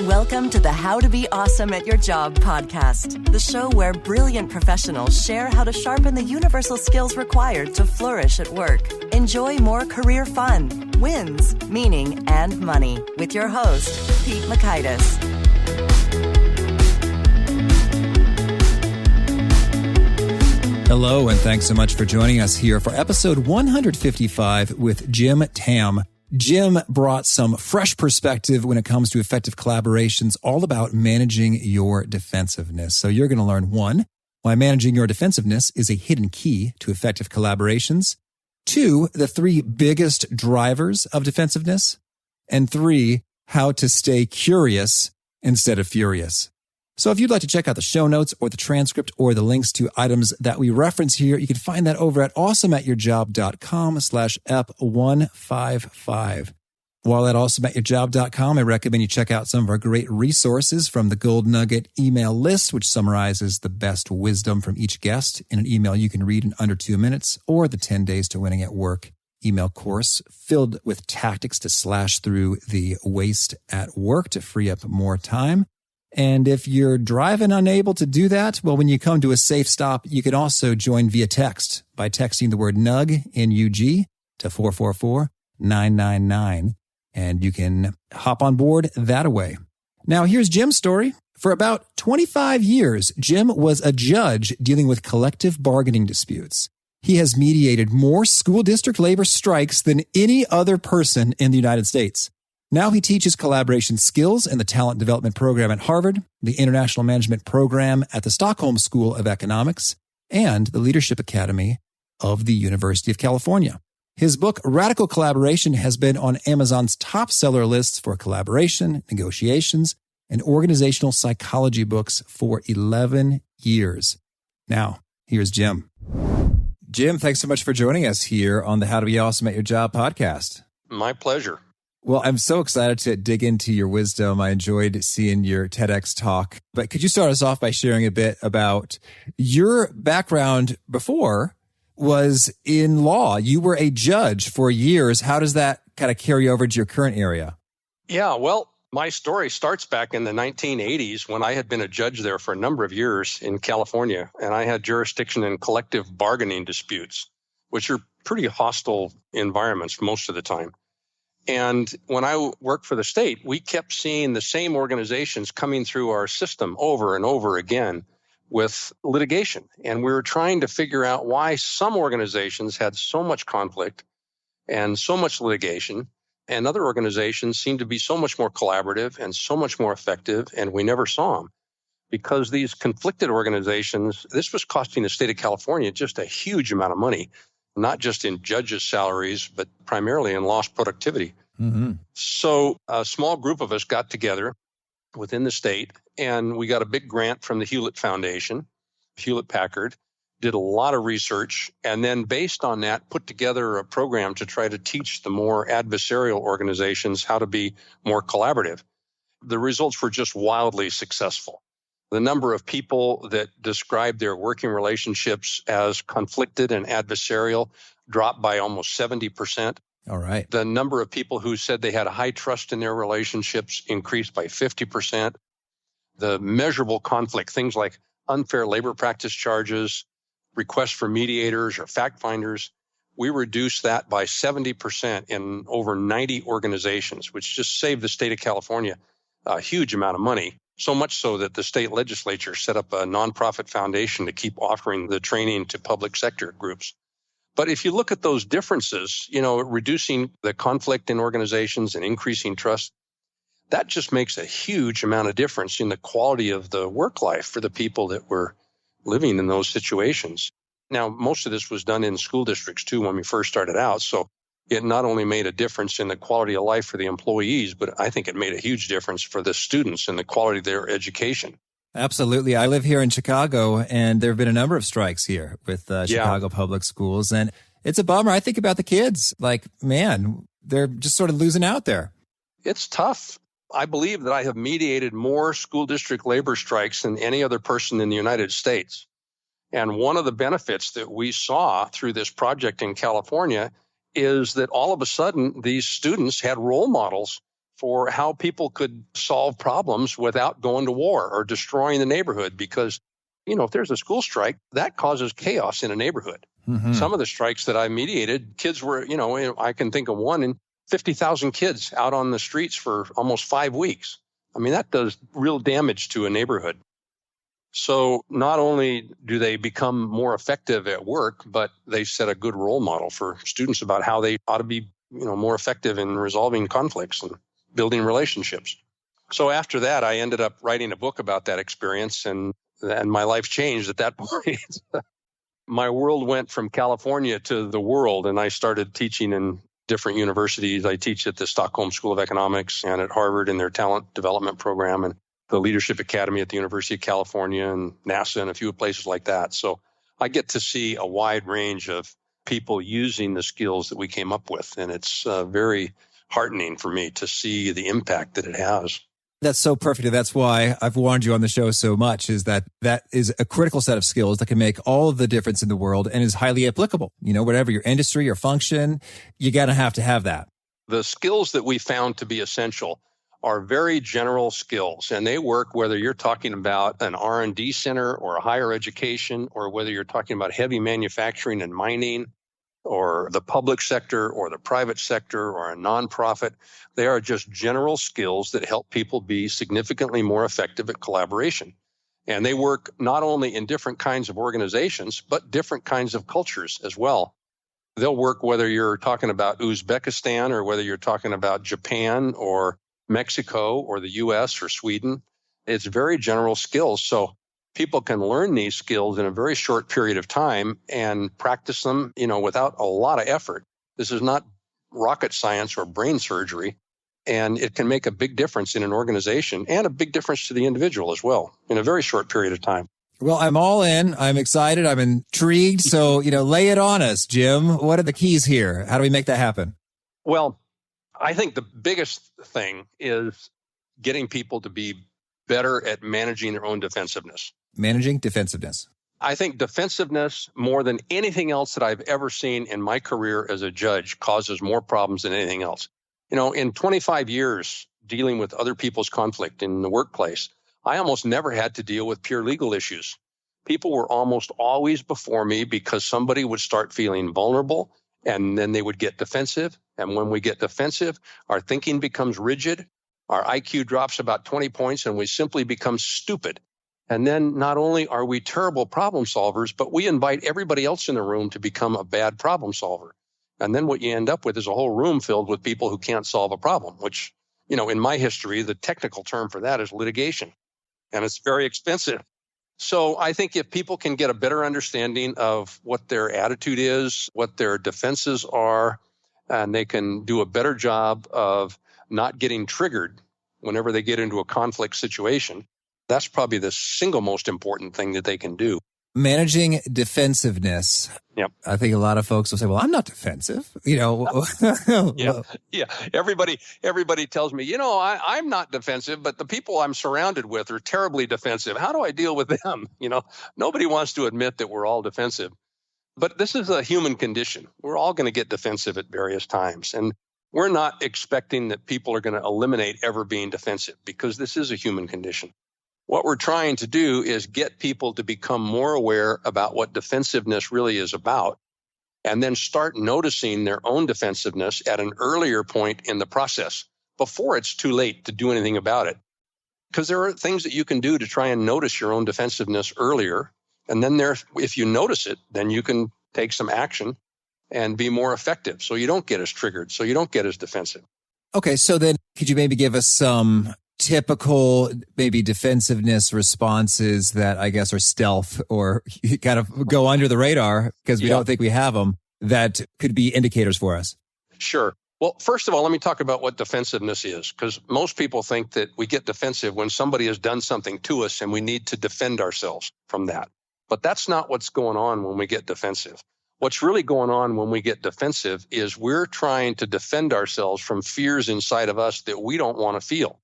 Welcome to the How to Be Awesome at Your Job podcast, the show where brilliant professionals share how to sharpen the universal skills required to flourish at work. Enjoy more career fun, wins, meaning, and money with your host, Pete Makaitis. Hello, and thanks so much for joining us here for episode 155 with Jim Tamm. Jim brought some fresh perspective when it comes to effective collaborations, all about managing your defensiveness. So you're going to learn, 1, why managing your defensiveness is a hidden key to effective collaborations. 2, the 3 biggest drivers of defensiveness. And 3, how to stay curious instead of furious. So if you'd like to check out the show notes or the transcript or the links to items that we reference here, you can find that over at awesomeatyourjob.com/ep155. While at awesomeatyourjob.com, I recommend you check out some of our great resources from the Gold Nugget email list, which summarizes the best wisdom from each guest in an email you can read in under 2 minutes, or the 10 Days to Winning at Work email course filled with tactics to slash through the waste at work to free up more time. And if you're driving unable to do that, well, when you come to a safe stop, you can also join via text by texting the word NUG, N-U-G, to 444-999. And you can hop on board that way. Now, here's Jim's story. For about 25 years, Jim was a judge dealing with collective bargaining disputes. He has mediated more school district labor strikes than any other person in the United States. Now he teaches collaboration skills in the Talent Development Program at Harvard, the International Management Program at the Stockholm School of Economics, and the Leadership Academy of the University of California. His book, Radical Collaboration, has been on Amazon's top seller lists for collaboration, negotiations, and organizational psychology books for 11 years. Now, here's Jim. Jim, thanks so much for joining us here on the How to Be Awesome at Your Job podcast. My pleasure. Well, I'm so excited to dig into your wisdom. I enjoyed seeing your TEDx talk. But could you start us off by sharing a bit about your background before was in law? You were a judge for years. How does that kind of carry over to your current area? Yeah, well, my story starts back in the 1980s when I had been a judge there for a number of years in California, and I had jurisdiction in collective bargaining disputes, which are pretty hostile environments most of the time. And when I worked for the state, we kept seeing the same organizations coming through our system over and over again with litigation. And we were trying to figure out why some organizations had so much conflict and so much litigation, and other organizations seemed to be so much more collaborative and so much more effective, and we never saw them. Because these conflicted organizations, this was costing the state of California just a huge amount of money. Not just in judges' salaries, but primarily in lost productivity. Mm-hmm. So a small group of us got together within the state, and we got a big grant from the Hewlett Foundation, Hewlett-Packard, did a lot of research, and then based on that, put together a program to try to teach the more adversarial organizations how to be more collaborative. The results were just wildly successful. The number of people that described their working relationships as conflicted and adversarial dropped by almost 70%. All right. The number of people who said they had a high trust in their relationships increased by 50%. The measurable conflict, things like unfair labor practice charges, requests for mediators or fact finders, we reduced that by 70% in over 90 organizations, which just saved the state of California a huge amount of money. So much so that the state legislature set up a nonprofit foundation to keep offering the training to public sector groups. But if you look at those differences, reducing the conflict in organizations and increasing trust, that just makes a huge amount of difference in the quality of the work life for the people that were living in those situations. Now, most of this was done in school districts too when we first started out. So it not only made a difference in the quality of life for the employees, but I think it made a huge difference for the students and the quality of their education. Absolutely. I live here in Chicago, and there have been a number of strikes here with Chicago public schools. And it's a bummer. I think about the kids. Like, man, they're just sort of losing out there. It's tough. I believe that I have mediated more school district labor strikes than any other person in the United States. And one of the benefits that we saw through this project in California is that all of a sudden these students had role models for how people could solve problems without going to war or destroying the neighborhood. Because, if there's a school strike, that causes chaos in a neighborhood. Mm-hmm. Some of the strikes that I mediated, kids were, I can think of one in 50,000 kids out on the streets for almost 5 weeks. I mean, that does real damage to a neighborhood. So not only do they become more effective at work, but they set a good role model for students about how they ought to be, more effective in resolving conflicts and building relationships. So after that, I ended up writing a book about that experience, and my life changed at that point. My world went from California to the world, and I started teaching in different universities. I teach at the Stockholm School of Economics and at Harvard in their talent development program, and the Leadership Academy at the University of California and NASA and a few places like that. So I get to see a wide range of people using the skills that we came up with. And it's very heartening for me to see the impact that it has. That's so perfect. And that's why I've warned you on the show so much, is that is a critical set of skills that can make all of the difference in the world and is highly applicable. Whatever your industry or function, you got to have that. The skills that we found to be essential are very general skills, and they work whether you're talking about an R&D center or a higher education, or whether you're talking about heavy manufacturing and mining, or the public sector or the private sector or a nonprofit. They are just general skills that help people be significantly more effective at collaboration. And they work not only in different kinds of organizations, but different kinds of cultures as well. They'll work whether you're talking about Uzbekistan or whether you're talking about Japan or Mexico or the US or Sweden. It's very general skills. So people can learn these skills in a very short period of time and practice them, without a lot of effort. This is not rocket science or brain surgery. And it can make a big difference in an organization and a big difference to the individual as well in a very short period of time. Well, I'm all in. I'm excited. I'm intrigued. So, lay it on us, Jim. What are the keys here? How do we make that happen? Well, I think the biggest thing is getting people to be better at managing their own defensiveness. Managing defensiveness. I think defensiveness, more than anything else that I've ever seen in my career as a judge, causes more problems than anything else. In 25 years dealing with other people's conflict in the workplace, I almost never had to deal with pure legal issues. People were almost always before me because somebody would start feeling vulnerable, and then they would get defensive. And when we get defensive, our thinking becomes rigid. Our IQ drops about 20 points, and we simply become stupid. And then not only are we terrible problem solvers, but we invite everybody else in the room to become a bad problem solver. And then what you end up with is a whole room filled with people who can't solve a problem, which, in my history, the technical term for that is litigation. And it's very expensive. So I think if people can get a better understanding of what their attitude is, what their defenses are, and they can do a better job of not getting triggered whenever they get into a conflict situation, that's probably the single most important thing that they can do. Managing defensiveness. Yep. I think a lot of folks will say, well, I'm not defensive. Yeah. Everybody tells me, I'm not defensive, but the people I'm surrounded with are terribly defensive. How do I deal with them? Nobody wants to admit that we're all defensive. But this is a human condition. We're all going to get defensive at various times. And we're not expecting that people are going to eliminate ever being defensive, because this is a human condition. What we're trying to do is get people to become more aware about what defensiveness really is about, and then start noticing their own defensiveness at an earlier point in the process before it's too late to do anything about it. Because there are things that you can do to try and notice your own defensiveness earlier. And then if you notice it, then you can take some action and be more effective so you don't get as triggered, so you don't get as defensive. Okay, so then could you maybe give us some typical maybe defensiveness responses that I guess are stealth or kind of go under the radar because we don't think we have them, that could be indicators for us? Sure. Well, first of all, let me talk about what defensiveness is, because most people think that we get defensive when somebody has done something to us and we need to defend ourselves from that. But that's not what's going on when we get defensive. What's really going on when we get defensive is we're trying to defend ourselves from fears inside of us that we don't want to feel.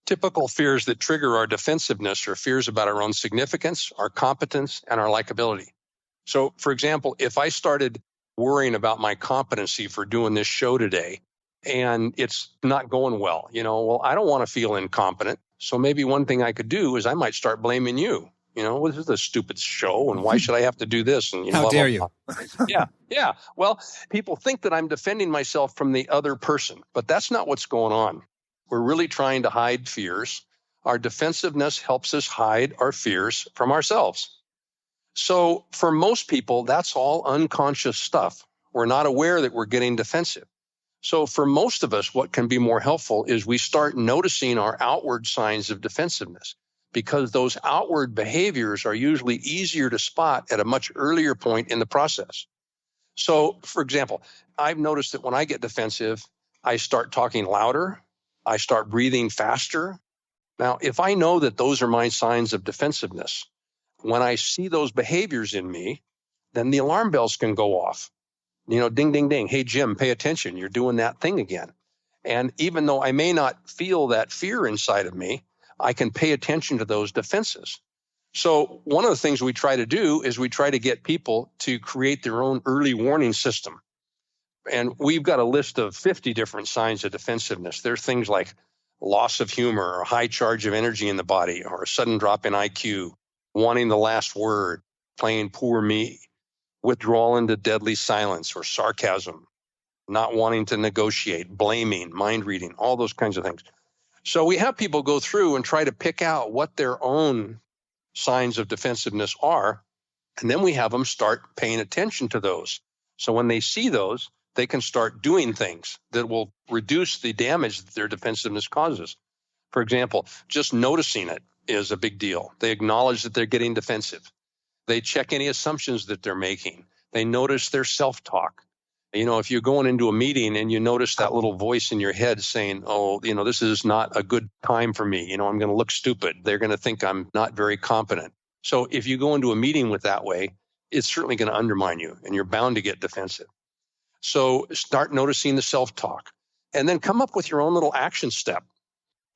Typical fears that trigger our defensiveness are fears about our own significance, our competence, and our likability. So, for example, if I started worrying about my competency for doing this show today, and it's not going well. Well, I don't want to feel incompetent. So maybe one thing I could do is I might start blaming you. Well, this is a stupid show, and why should I have to do this? And how dare you? Yeah. Well, people think that I'm defending myself from the other person, but that's not what's going on. We're really trying to hide fears. Our defensiveness helps us hide our fears from ourselves. So for most people, that's all unconscious stuff. We're not aware that we're getting defensive. So for most of us, what can be more helpful is we start noticing our outward signs of defensiveness, because those outward behaviors are usually easier to spot at a much earlier point in the process. So, for example, I've noticed that when I get defensive, I start talking louder, I start breathing faster. Now, if I know that those are my signs of defensiveness, when I see those behaviors in me, then the alarm bells can go off. Ding, ding, ding. Hey, Jim, pay attention. You're doing that thing again. And even though I may not feel that fear inside of me, I can pay attention to those defenses. So one of the things we try to do is we try to get people to create their own early warning system. And we've got a list of 50 different signs of defensiveness. There's things like loss of humor, or high charge of energy in the body, or a sudden drop in IQ, wanting the last word, playing poor me, withdrawal into deadly silence or sarcasm, not wanting to negotiate, blaming, mind reading, all those kinds of things. So we have people go through and try to pick out what their own signs of defensiveness are, and then we have them start paying attention to those. So when they see those, they can start doing things that will reduce the damage that their defensiveness causes. For example, just noticing it is a big deal. They acknowledge that they're getting defensive. They check any assumptions that they're making. They notice their self-talk. If you're going into a meeting and you notice that little voice in your head saying, this is not a good time for me. I'm going to look stupid. They're going to think I'm not very competent. So if you go into a meeting with that way, it's certainly going to undermine you, and you're bound to get defensive. So start noticing the self-talk, and then come up with your own little action step.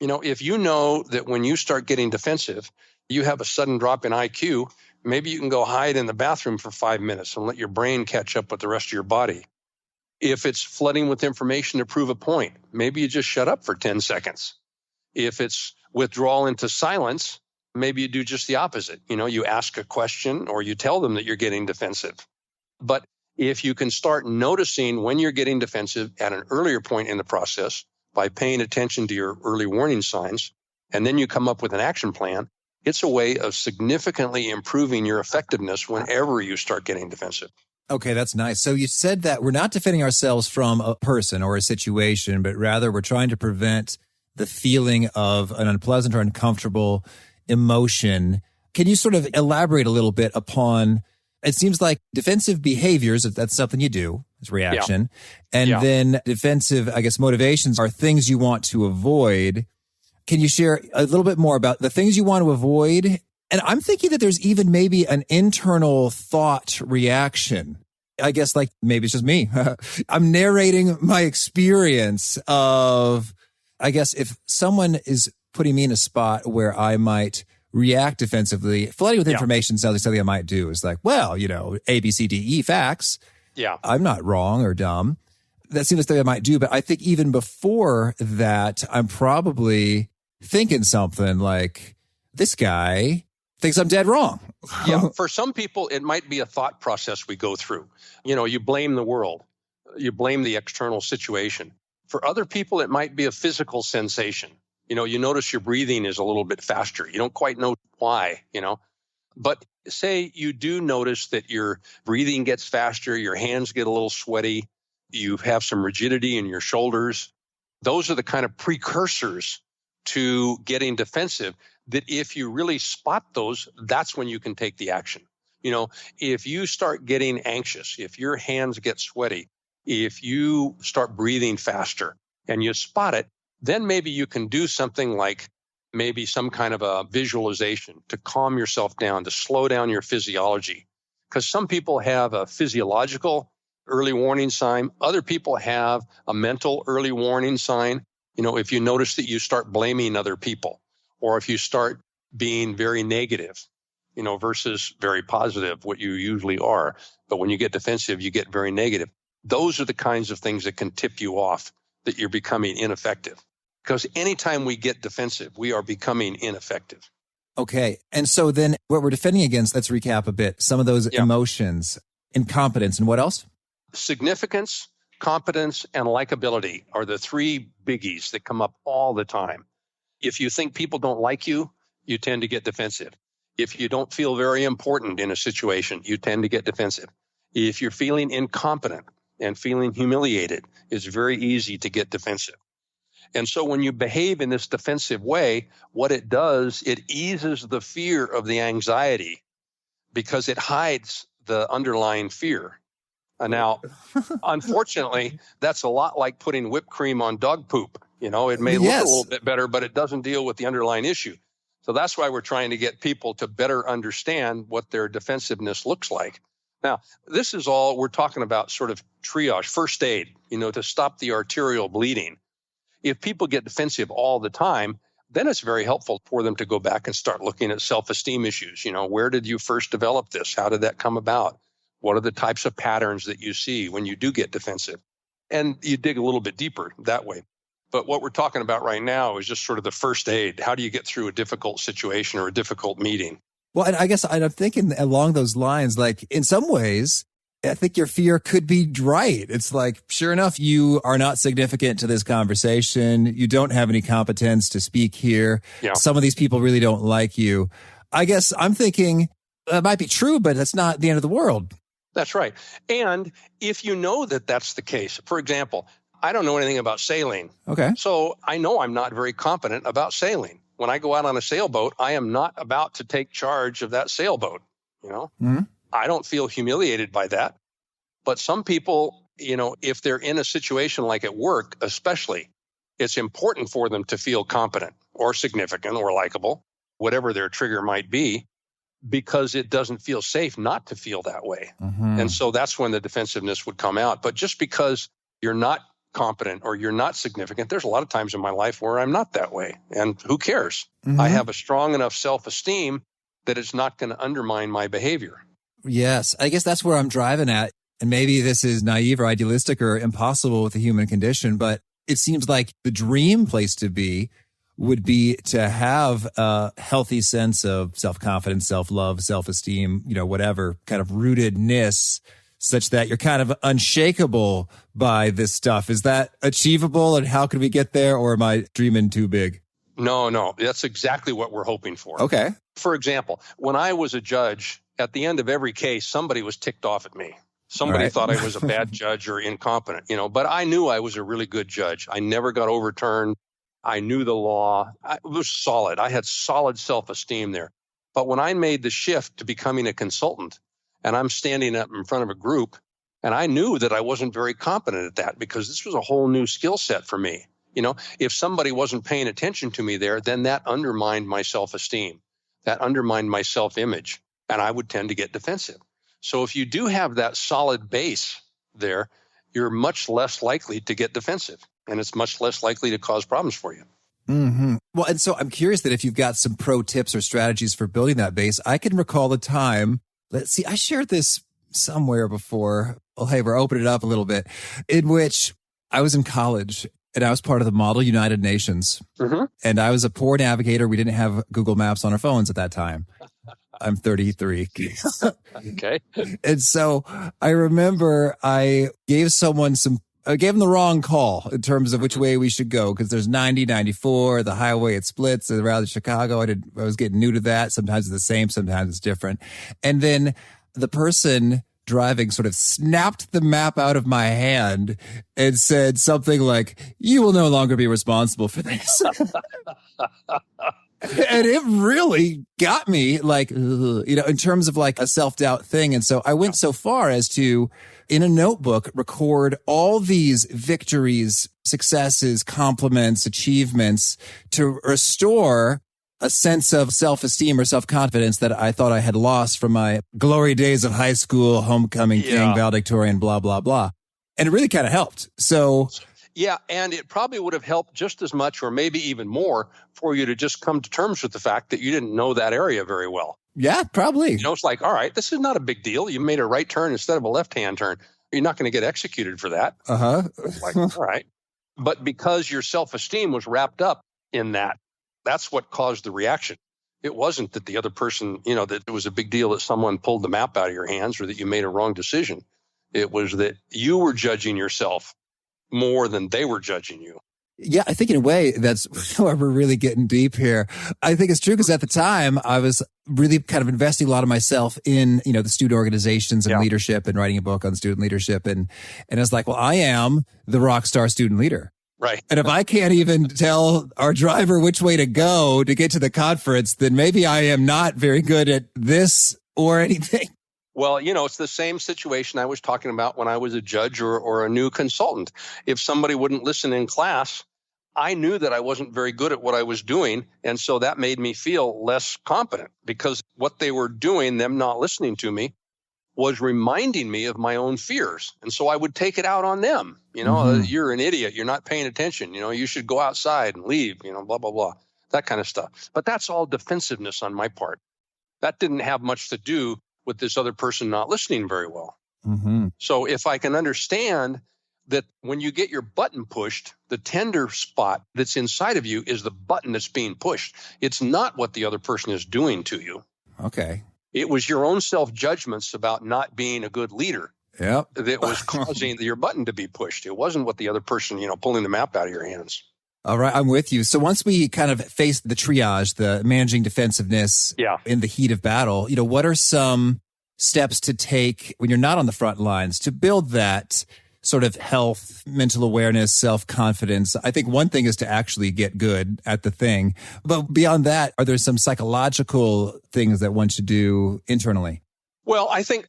If you know that when you start getting defensive, you have a sudden drop in IQ, maybe you can go hide in the bathroom for 5 minutes and let your brain catch up with the rest of your body. If it's flooding with information to prove a point, maybe you just shut up for 10 seconds. If it's withdrawal into silence, maybe you do just the opposite. You ask a question or you tell them that you're getting defensive. But if you can start noticing when you're getting defensive at an earlier point in the process by paying attention to your early warning signs, and then you come up with an action plan, it's a way of significantly improving your effectiveness whenever you start getting defensive. Okay, that's nice. So you said that we're not defending ourselves from a person or a situation, but rather we're trying to prevent the feeling of an unpleasant or uncomfortable emotion. Can you sort of elaborate a little bit upon, it seems like defensive behaviors, if that's something you do, it's reaction, and then defensive, motivations are things you want to avoid. Can you share a little bit more about the things you want to avoid? And I'm thinking that there's even maybe an internal thought reaction. I guess maybe it's just me. I'm narrating my experience of, if someone is putting me in a spot where I might react defensively, flooding with information sounds like something I might do. It's like, A, B, C, D, E facts. Yeah. I'm not wrong or dumb. That seems like something I might do. But I think even before that, I'm probably thinking something like, this guy thinks I'm dead wrong. Yeah, for some people, it might be a thought process we go through. You blame the world. You blame the external situation. For other people, it might be a physical sensation. You notice your breathing is a little bit faster. You don't quite know why, But say you do notice that your breathing gets faster, your hands get a little sweaty, you have some rigidity in your shoulders. Those are the kind of precursors to getting defensive, that if you really spot those, that's when you can take the action. If you start getting anxious, if your hands get sweaty, if you start breathing faster and you spot it, then maybe you can do something like maybe some kind of a visualization to calm yourself down, to slow down your physiology. Because some people have a physiological early warning sign. Other people have a mental early warning sign. If you notice that you start blaming other people, or if you start being very negative, versus very positive, what you usually are. But when you get defensive, you get very negative. Those are the kinds of things that can tip you off that you're becoming ineffective. Because anytime we get defensive, we are becoming ineffective. Okay. And so then what we're defending against, let's recap a bit. Some of those emotions, incompetence, and what else? Significance, competence, and likability are the three biggies that come up all the time. If you think people don't like you, you tend to get defensive. If you don't feel very important in a situation, you tend to get defensive. If you're feeling incompetent and feeling humiliated, it's very easy to get defensive. And so when you behave in this defensive way, what it does, it eases the fear of the anxiety because it hides the underlying fear. Now, unfortunately, that's a lot like putting whipped cream on dog poop. You know, it may look a little bit better, but it doesn't deal with the underlying issue. So that's why we're trying to get people to better understand what their defensiveness looks like. Now, this is all we're talking about, sort of triage, first aid, you know, to stop the arterial bleeding. If people get defensive all the time, then it's very helpful for them to go back and start looking at self-esteem issues. You know, where did you first develop this? How did that come about? What are the types of patterns that you see when you do get defensive? And you dig a little bit deeper that way. But what we're talking about right now is just sort of the first aid. How do you get through a difficult situation or a difficult meeting? Well, and I guess I'm thinking along those lines, like in some ways, I think your fear could be right. It's like, sure enough, you are not significant to this conversation. You don't have any competence to speak here. Yeah. Some of these people really don't like you. I guess I'm thinking that might be true, but that's not the end of the world. That's right. And if you know that that's the case, for example, I don't know anything about sailing. Okay. So I know I'm not very competent about sailing. When I go out on a sailboat, I am not about to take charge of that sailboat. You know, I don't feel humiliated by that. But some people, you know, if they're in a situation like at work, especially, it's important for them to feel competent or significant or likable, whatever their trigger might be, because it doesn't feel safe not to feel that way. And so that's when the defensiveness would come out. But just because you're not competent or you're not significant, there's a lot of times in my life where I'm not that way. And who cares? I have a strong enough self-esteem that it's not going to undermine my behavior. Yes. I guess that's where I'm driving at. And maybe this is naive or idealistic or impossible with the human condition, but it seems like the dream place to be would be to have a healthy sense of self-confidence, self-love, self-esteem, you know, whatever kind of rootedness, such that you're kind of unshakable by this stuff. Is that achievable, and how can we get there, or am I dreaming too big? No, that's exactly what we're hoping for. Okay. For example, when I was a judge, at the end of every case, somebody was ticked off at me. Somebody thought I was a bad judge or incompetent, you know, but I knew I was a really good judge. I never got overturned. I knew the law. It was solid. I had solid self-esteem there. But when I made the shift to becoming a consultant, and I'm standing up in front of a group, and I knew that I wasn't very competent at that because this was a whole new skill set for me. You know, if somebody wasn't paying attention to me there, then that undermined my self-esteem. That undermined my self-image, and I would tend to get defensive. So if you do have that solid base there, you're much less likely to get defensive, and it's much less likely to cause problems for you. Well, and so I'm curious that if you've got some pro tips or strategies for building that base. I can recall the time, let's see, I shared this somewhere before. Oh, hey, we're opening it up a little bit, in which I was in college and I was part of the Model United Nations. And I was a poor navigator. We didn't have Google Maps on our phones at that time. I'm 33. Okay. And so I remember I gave them the wrong call in terms of which way we should go, because there's 90, 94, the highway, it splits around Chicago. I was getting new to that. Sometimes it's the same, sometimes it's different. And then the person driving sort of snapped the map out of my hand and said something like, "You will no longer be responsible for this." And it really got me, like, you know, in terms of like a self-doubt thing. And so I went so far as to, in a notebook, record all these victories, successes, compliments, achievements to restore a sense of self-esteem or self-confidence that I thought I had lost from my glory days of high school, homecoming king, valedictorian, blah, blah, blah. And it really kind of helped. So yeah, and it probably would have helped just as much or maybe even more for you to just come to terms with the fact that you didn't know that area very well. Yeah, probably. You know, it's like, all right, this is not a big deal. You made a right turn instead of a left-hand turn. You're not going to get executed for that. It's like, all right. But because your self-esteem was wrapped up in that, that's what caused the reaction. It wasn't that the other person, that it was a big deal that someone pulled the map out of your hands or that you made a wrong decision. It was that you were judging yourself more than they were judging you. Yeah, I think in a way that's where we're really getting deep here. I think it's true because at the time I was really kind of investing a lot of myself in, the student organizations and leadership and writing a book on student leadership. And I was like, well, I am the rock star student leader. Right. And if I can't even tell our driver which way to go to get to the conference, then maybe I am not very good at this or anything. Well, it's the same situation I was talking about when I was a judge or a new consultant. If somebody wouldn't listen in class, I knew that I wasn't very good at what I was doing. And so that made me feel less competent because what they were doing, them not listening to me, was reminding me of my own fears. And so I would take it out on them. You're an idiot. You're not paying attention. You should go outside and leave, blah, blah, blah, that kind of stuff. But that's all defensiveness on my part. That didn't have much to do with this other person not listening very well. Mm-hmm. So if I can understand that when you get your button pushed, the tender spot that's inside of you is the button that's being pushed. It's not what the other person is doing to you. Okay. It was your own self-judgments about not being a good leader that was causing your button to be pushed. It wasn't what the other person, pulling the map out of your hands. All right, I'm with you. So once we kind of face the triage, the managing defensiveness in the heat of battle, what are some steps to take when you're not on the front lines to build that sort of health, mental awareness, self-confidence? I think one thing is to actually get good at the thing. But beyond that, are there some psychological things that one should do internally? Well, I think,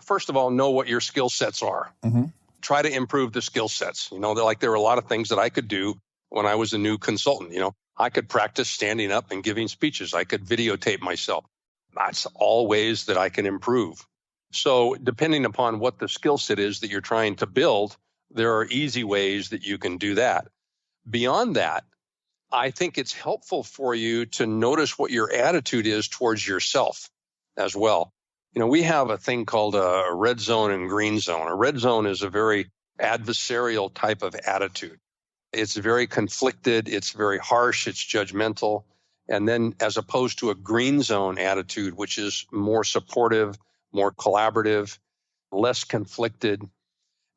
first of all, know what your skill sets are. Mm-hmm. Try to improve the skill sets. There are a lot of things that I could do when I was a new consultant. I could practice standing up and giving speeches. I could videotape myself. That's all ways that I can improve. So depending upon what the skill set is that you're trying to build, there are easy ways that you can do that. Beyond that, I think it's helpful for you to notice what your attitude is towards yourself as well. We have a thing called a red zone and green zone. A red zone is a very adversarial type of attitude. It's very conflicted. It's very harsh. It's judgmental. And then as opposed to a green zone attitude, which is more supportive, more collaborative, less conflicted.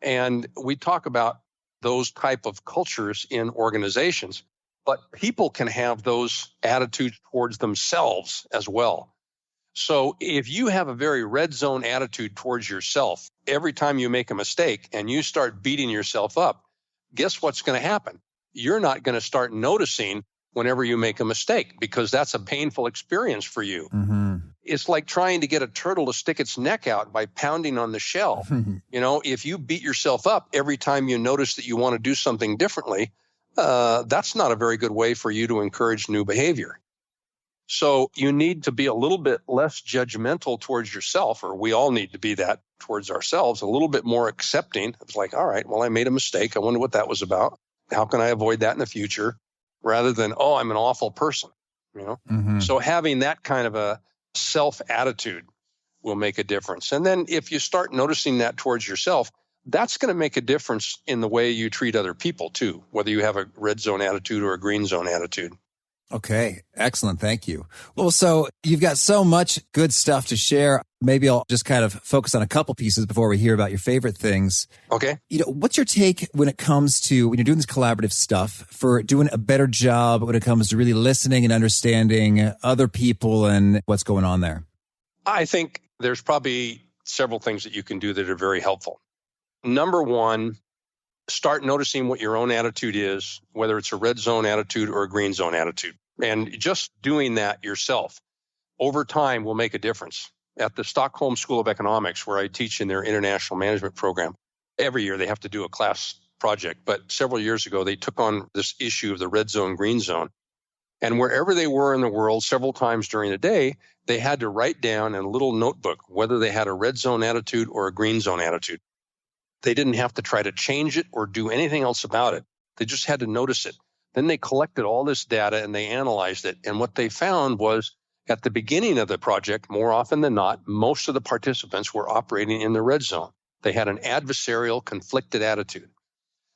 And we talk about those type of cultures in organizations, but people can have those attitudes towards themselves as well. So if you have a very red zone attitude towards yourself, every time you make a mistake and you start beating yourself up, guess what's going to happen? You're not going to start noticing whenever you make a mistake because that's a painful experience for you. Mm-hmm. It's like trying to get a turtle to stick its neck out by pounding on the shell. If you beat yourself up every time you notice that you want to do something differently, that's not a very good way for you to encourage new behavior. So you need to be a little bit less judgmental towards yourself, or we all need to be that towards ourselves, a little bit more accepting. It's like, all right, well, I made a mistake. I wonder what that was about. How can I avoid that in the future? Rather than, oh, I'm an awful person, Mm-hmm. So having that kind of a self-attitude will make a difference. And then if you start noticing that towards yourself, that's going to make a difference in the way you treat other people too, whether you have a red zone attitude or a green zone attitude. Okay. Excellent. Thank you. Well, so you've got so much good stuff to share. Maybe I'll just kind of focus on a couple pieces before we hear about your favorite things. Okay. What's your take when it comes to, when you're doing this collaborative stuff, for doing a better job when it comes to really listening and understanding other people and what's going on there? I think there's probably several things that you can do that are very helpful. Number one, start noticing what your own attitude is, whether it's a red zone attitude or a green zone attitude. And just doing that yourself over time will make a difference. At the Stockholm School of Economics, where I teach in their international management program, every year they have to do a class project. But several years ago, they took on this issue of the red zone, green zone. And wherever they were in the world, several times during the day, they had to write down in a little notebook whether they had a red zone attitude or a green zone attitude. They didn't have to try to change it or do anything else about it. They just had to notice it. Then they collected all this data and they analyzed it. And what they found was at the beginning of the project, more often than not, most of the participants were operating in the red zone. They had an adversarial, conflicted attitude.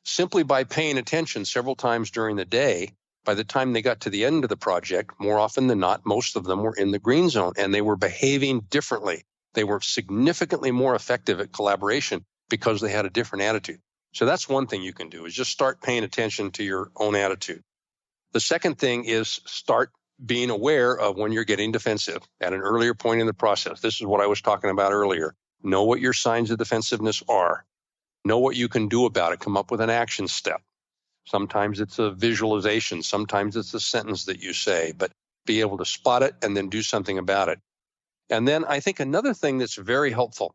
simply by paying attention several times during the day. By the time they got to the end of the project, more often than not, most of them were in the green zone and they were behaving differently. They were significantly more effective at collaboration because they had a different attitude. So that's one thing you can do, is just start paying attention to your own attitude. The second thing is start being aware of when you're getting defensive at an earlier point in the process. This is what I was talking about earlier. Know what your signs of defensiveness are. Know what you can do about it. Come up with an action step. Sometimes it's a visualization. Sometimes it's a sentence that you say, but be able to spot it and then do something about it. And then I think another thing that's very helpful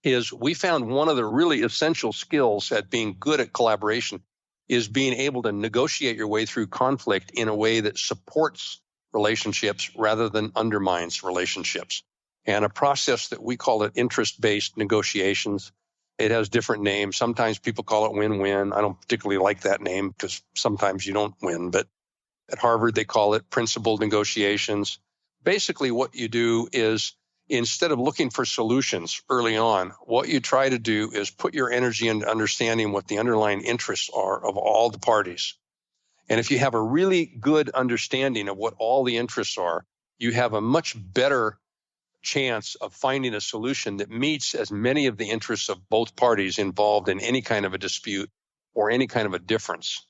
is we found one of the really essential skills at being good at collaboration is being able to negotiate your way through conflict in a way that supports relationships rather than undermines relationships. And a process that we call it interest-based negotiations. It has different names. Sometimes people call it win-win. I don't particularly like that name because sometimes you don't win. But at Harvard, they call it principled negotiations. Basically, what you do is instead of looking for solutions early on, what you try to do is put your energy into understanding what the underlying interests are of all the parties. And if you have a really good understanding of what all the interests are, you have a much better chance of finding a solution that meets as many of the interests of both parties involved in any kind of a dispute or any kind of a difference.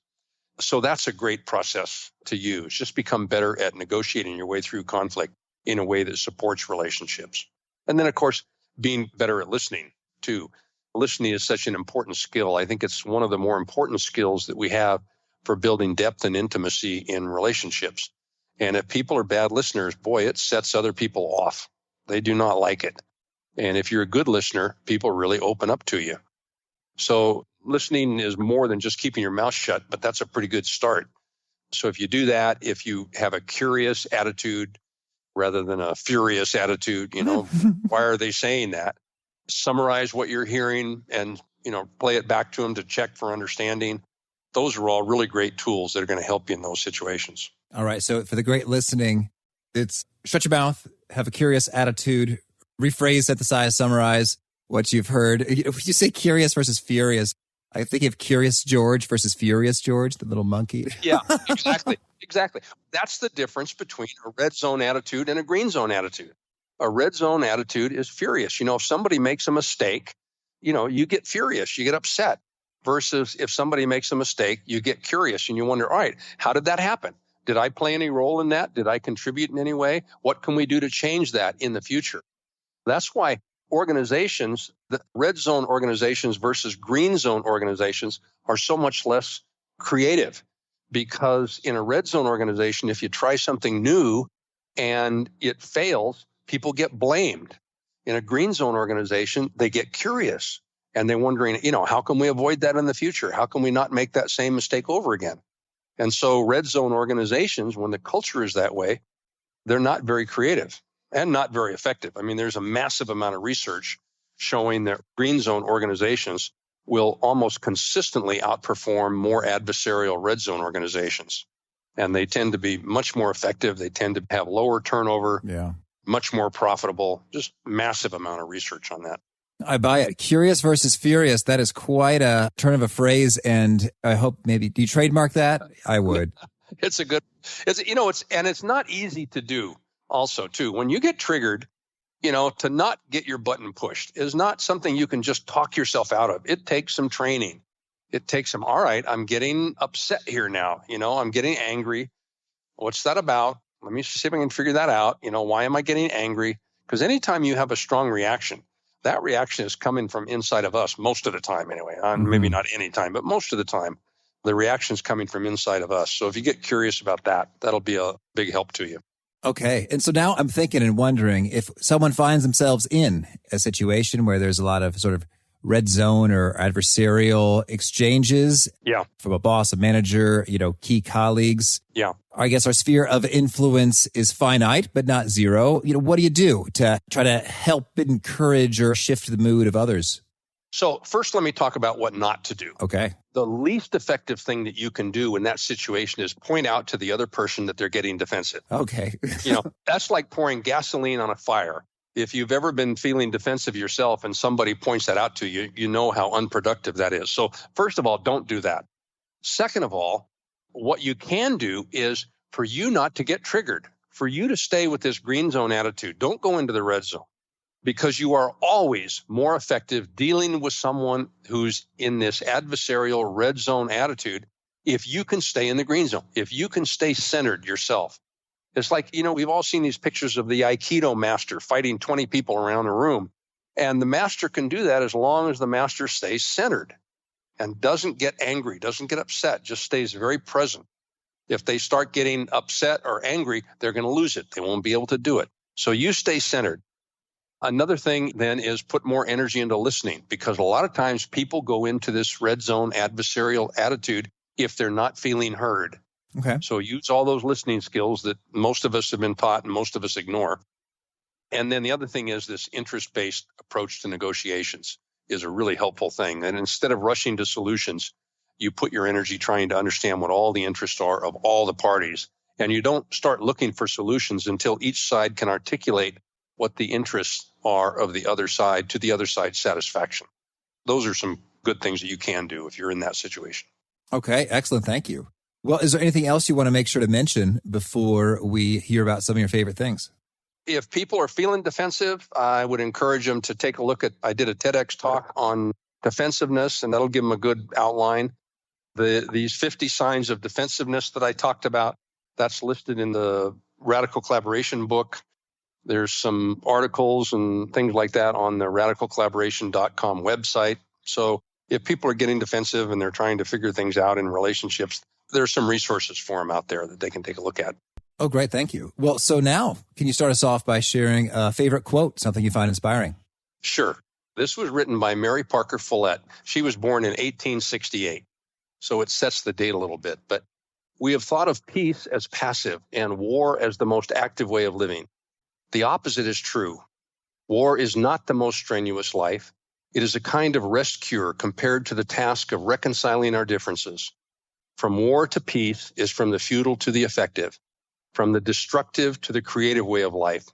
So that's a great process to use. Just become better at negotiating your way through conflict in a way that supports relationships. And then, of course, being better at listening, too. Listening is such an important skill. I think it's one of the more important skills that we have for building depth and intimacy in relationships. And if people are bad listeners, boy, it sets other people off. They do not like it. And if you're a good listener, people really open up to you. So listening is more than just keeping your mouth shut, but that's a pretty good start. So if you do that, if you have a curious attitude rather than a furious attitude, why are they saying that? Summarize what you're hearing and, play it back to them to check for understanding. Those are all really great tools that are going to help you in those situations. All right. So for the great listening, it's shut your mouth, have a curious attitude, rephrase, synthesize, summarize what you've heard. If you say curious versus furious, I think of Curious George versus Furious George, the little monkey. Yeah, exactly. Exactly. That's the difference between a red zone attitude and a green zone attitude. A red zone attitude is furious. If somebody makes a mistake, you get furious, you get upset. Versus if somebody makes a mistake, you get curious and you wonder, all right, how did that happen? Did I play any role in that? Did I contribute in any way? What can we do to change that in the future? That's why organizations, the red zone organizations versus green zone organizations are so much less creative. Because in a red zone organization, if you try something new and it fails, people get blamed. In a green zone organization, they get curious and they're wondering, how can we avoid that in the future? How can we not make that same mistake over again? And so red zone organizations, when the culture is that way, they're not very creative and not very effective. I mean, there's a massive amount of research showing that green zone organizations will almost consistently outperform more adversarial red zone organizations. And they tend to be much more effective. They tend to have lower turnover, much more profitable, just massive amount of research on that. I buy it. Curious versus furious. That is quite a turn of a phrase. And I hope maybe, do you trademark that? I would. It's not easy to do also too. When you get triggered, to not get your button pushed is not something you can just talk yourself out of. It takes some training. It takes some, all right, I'm getting upset here now. I'm getting angry. What's that about? Let me see if I can figure that out. Why am I getting angry? Because anytime you have a strong reaction, that reaction is coming from inside of us most of the time anyway. Maybe not any time, but most of the time, the reaction is coming from inside of us. So if you get curious about that, that'll be a big help to you. Okay. And so now I'm thinking and wondering if someone finds themselves in a situation where there's a lot of sort of red zone or adversarial exchanges from a boss, a manager, key colleagues. Yeah. I guess our sphere of influence is finite, but not zero. What do you do to try to help encourage or shift the mood of others? So first, let me talk about what not to do. Okay. The least effective thing that you can do in that situation is point out to the other person that they're getting defensive. Okay. That's like pouring gasoline on a fire. If you've ever been feeling defensive yourself and somebody points that out to you, you know how unproductive that is. So first of all, don't do that. Second of all, what you can do is for you not to get triggered, for you to stay with this green zone attitude. Don't go into the red zone, because you are always more effective dealing with someone who's in this adversarial red zone attitude if you can stay in the green zone, if you can stay centered yourself. It's like, we've all seen these pictures of the Aikido master fighting 20 people around a room. And the master can do that as long as the master stays centered and doesn't get angry, doesn't get upset, just stays very present. If they start getting upset or angry, they're going to lose it. They won't be able to do it. So you stay centered. Another thing then is put more energy into listening, because a lot of times people go into this red zone adversarial attitude if they're not feeling heard. Okay. So use all those listening skills that most of us have been taught and most of us ignore. And then the other thing is this interest-based approach to negotiations is a really helpful thing. And instead of rushing to solutions, you put your energy trying to understand what all the interests are of all the parties. And you don't start looking for solutions until each side can articulate what the interests are of the other side to the other side's satisfaction. Those are some good things that you can do if you're in that situation. Okay, excellent. Thank you. Well, is there anything else you want to make sure to mention before we hear about some of your favorite things? If people are feeling defensive, I would encourage them to take a look at, I did a TEDx talk on defensiveness, and that'll give them a good outline. These 50 signs of defensiveness that I talked about, that's listed in the Radical Collaboration book. There's some articles and things like that on the radicalcollaboration.com website. So if people are getting defensive and they're trying to figure things out in relationships, there's some resources for them out there that they can take a look at. Oh, great. Thank you. Well, so now, can you start us off by sharing a favorite quote, something you find inspiring? Sure. This was written by Mary Parker Follett. She was born in 1868, so it sets the date a little bit. But we have thought of peace as passive and war as the most active way of living. The opposite is true. War is not the most strenuous life. It is a kind of rest cure compared to the task of reconciling our differences. From war to peace is from the futile to the effective, from the destructive to the creative way of life.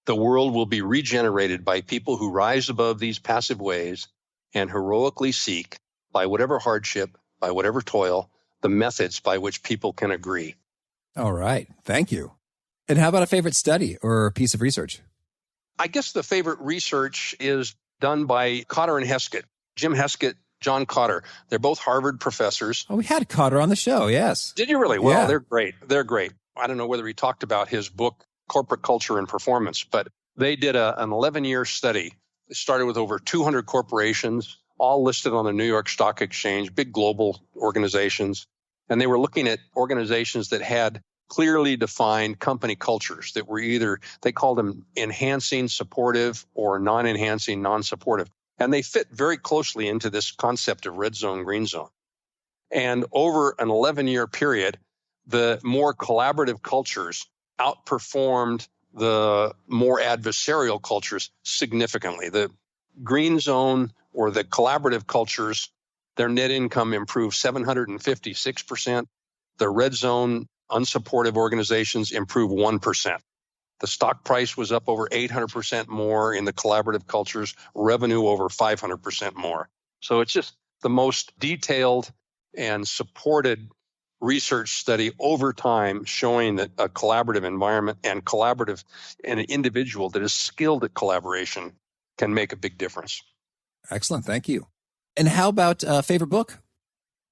The world will be regenerated by people who rise above these passive ways and heroically seek, by whatever hardship, by whatever toil, the methods by which people can agree. All right. Thank you. And how about a favorite study or piece of research? I guess the favorite research is done by Cotter and Heskett. Jim Heskett, John Cotter. They're both Harvard professors. Oh, we had Cotter on the show, yes. Did you really? Well, Yeah. They're great. They're great. I don't know whether he talked about his book, Corporate Culture and Performance, but they did an 11-year study. It started with over 200 corporations, all listed on the New York Stock Exchange, big global organizations. And they were looking at organizations that had clearly defined company cultures that were either, they called them enhancing, supportive, or non-enhancing, non-supportive. And they fit very closely into this concept of red zone, green zone. And over an 11-year period, the more collaborative cultures outperformed the more adversarial cultures significantly. The green zone or the collaborative cultures, their net income improved 756%. The red zone unsupportive organizations improved 1%. The stock price was up over 800% more in the collaborative cultures, revenue over 500% more. So it's just the most detailed and supported research study over time showing that a collaborative environment and an individual that is skilled at collaboration can make a big difference. Excellent. Thank you. And how about a favorite book?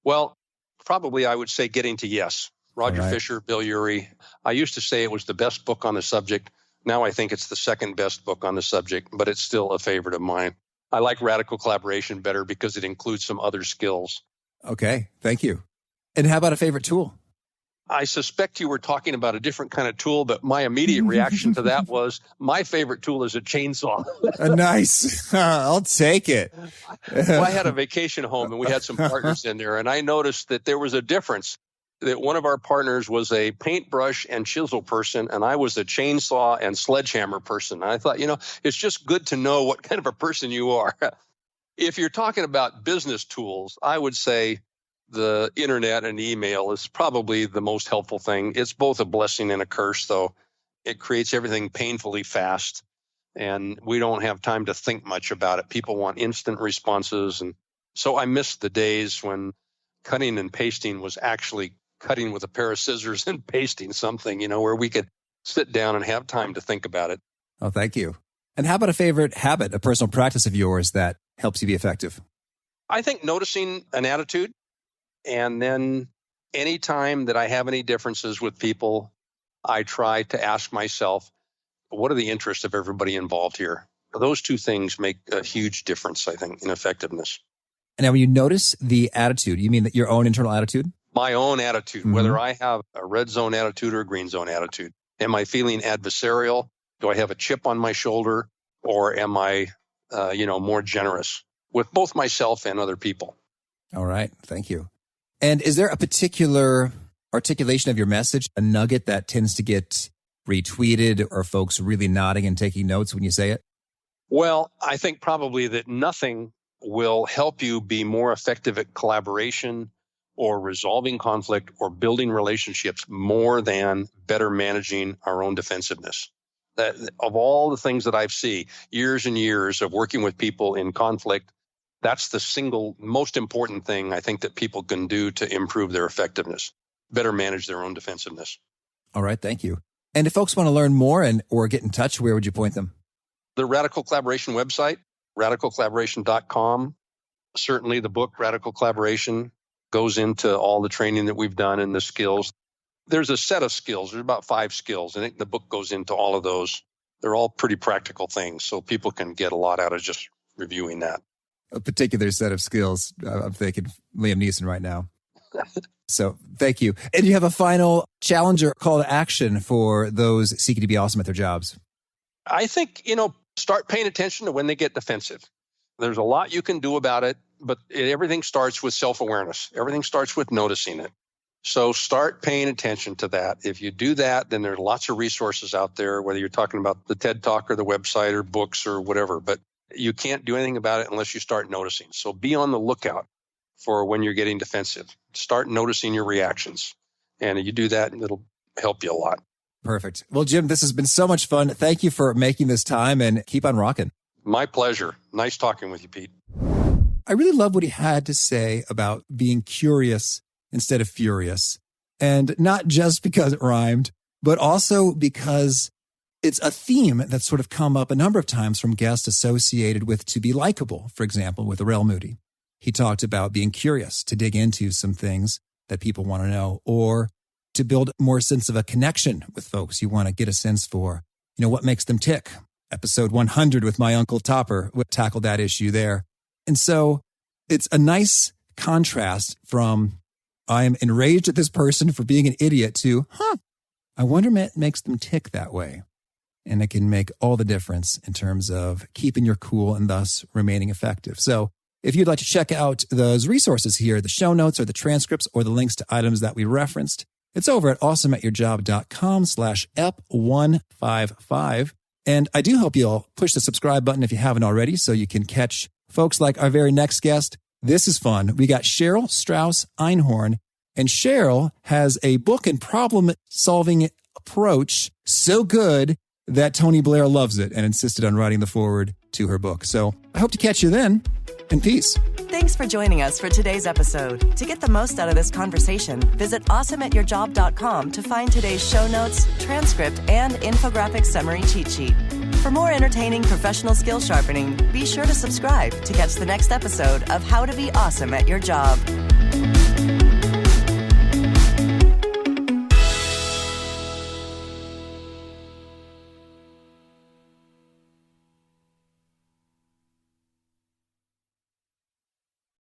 Well, probably I would say Getting to Yes. Roger All right. Fisher, Bill Urey. I used to say it was the best book on the subject. Now I think it's the second best book on the subject, but it's still a favorite of mine. I like Radical Collaboration better because it includes some other skills. Okay. Thank you. And how about a favorite tool? I suspect you were talking about a different kind of tool, but my immediate reaction to that was my favorite tool is a chainsaw. Nice. I'll take it. Well, I had a vacation home and we had some partners in there, and I noticed that there was a difference. That one of our partners was a paintbrush and chisel person, and I was a chainsaw and sledgehammer person. And I thought, it's just good to know what kind of a person you are. If you're talking about business tools, I would say the internet and email is probably the most helpful thing. It's both a blessing and a curse, though. It creates everything painfully fast. and we don't have time to think much about it. People want instant responses. And so I miss the days when cutting and pasting was actually cutting with a pair of scissors and pasting something, where we could sit down and have time to think about it. Oh, thank you. And how about a favorite habit, a personal practice of yours that helps you be effective? I think noticing an attitude, and then anytime that I have any differences with people, I try to ask myself, what are the interests of everybody involved here? Those two things make a huge difference, I think, in effectiveness. And now when you notice the attitude, you mean that your own internal attitude? My own attitude, whether I have a red zone attitude or a green zone attitude. Am I feeling adversarial? Do I have a chip on my shoulder? Or am I, more generous with both myself and other people? All right. Thank you. And is there a particular articulation of your message, a nugget that tends to get retweeted or folks really nodding and taking notes when you say it? Well, I think probably that nothing will help you be more effective at collaboration or resolving conflict or building relationships more than better managing our own defensiveness. That of all the things that I've seen, years and years of working with people in conflict, that's the single most important thing I think that people can do to improve their effectiveness, better manage their own defensiveness. All right. Thank you. And if folks want to learn more or get in touch, where would you point them? The Radical Collaboration website, radicalcollaboration.com. Certainly the book, Radical Collaboration, goes into all the training that we've done and the skills. There's a set of skills. There's about 5 skills. I think the book goes into all of those. They're all pretty practical things, so people can get a lot out of just reviewing that. A particular set of skills. I'm thinking Liam Neeson right now. So thank you. And you have a final challenge or call to action for those seeking to be awesome at their jobs? I think, start paying attention to when they get defensive. There's a lot you can do about it, but everything starts with self-awareness. Everything starts with noticing it. So start paying attention to that. If you do that, then there's lots of resources out there, whether you're talking about the TED Talk or the website or books or whatever, but you can't do anything about it unless you start noticing. So be on the lookout for when you're getting defensive. Start noticing your reactions. And you do that, and it'll help you a lot. Perfect. Well, Jim, this has been so much fun. Thank you for making this time, and keep on rocking. My pleasure. Nice talking with you, Pete. I really love what he had to say about being curious instead of furious. And not just because it rhymed, but also because it's a theme that's sort of come up a number of times from guests associated with to be likable, for example, with Arel Moody. He talked about being curious to dig into some things that people want to know, or to build more sense of a connection with folks. You want to get a sense for, what makes them tick. Episode 100 with my Uncle Topper tackled that issue there. And so it's a nice contrast from I am enraged at this person for being an idiot to, I wonder what makes them tick that way. And it can make all the difference in terms of keeping your cool and thus remaining effective. So if you'd like to check out those resources here, the show notes or the transcripts or the links to items that we referenced, it's over at awesomeatyourjob.com/ep155. And I do hope you'll push the subscribe button if you haven't already so you can catch folks like our very next guest. This is fun. We got Cheryl Strauss Einhorn, and Cheryl has a book and problem-solving approach so good that Tony Blair loves it and insisted on writing the foreword to her book. So I hope to catch you then, and peace. Thanks for joining us for today's episode. To get the most out of this conversation, visit awesomeatyourjob.com to find today's show notes, transcript, and infographic summary cheat sheet. For more entertaining professional skill sharpening, be sure to subscribe to catch the next episode of How to Be Awesome at Your Job.